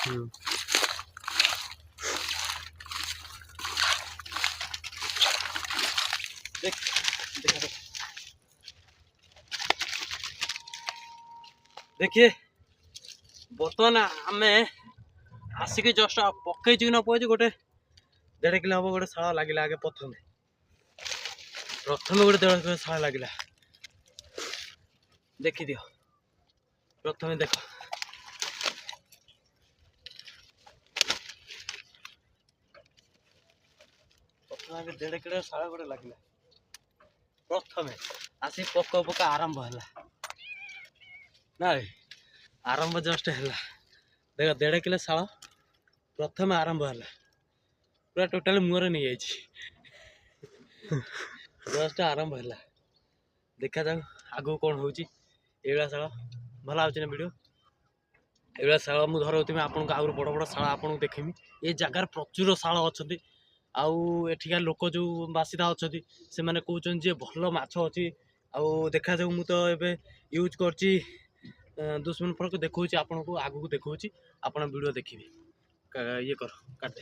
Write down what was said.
हम्म। देख देखिए बर्तमान आम आसिक जस्ट पकई कि न पकई गोटे 1.5 किलो हम गोटे शाला लगे आगे प्रथम गोटे 1.5 किलो शाला लगे देखी दियो प्रथम देख प्रथम आगे 1.5 किलो शाला गोटे लगे प्रथम आसी पक पका आरंभ है ना आरंभ जस्ट है देख 1.5 किलो शाला प्रथम आरंभ है पूरा टोटाल मुहर नहीं जाइए जस्ट आरंभ है देखा जाऊ आगू कौन हो शाला भल आना वीडियो ये शाला मुझे धरती आपको आगे बड़ बड़ शाला आपको देखेमी ये जगार प्रचुर शाला अच्छा आउ एठिका लोक जो बासिदा अच्छा से मैंने कहते जे भल माछ अच्छी आउ देखा जाऊ मुझे एवं यूज कर 10 मिनट पर देखा आपको आगू देखा आप वीडियो देखिए ये कर काटे।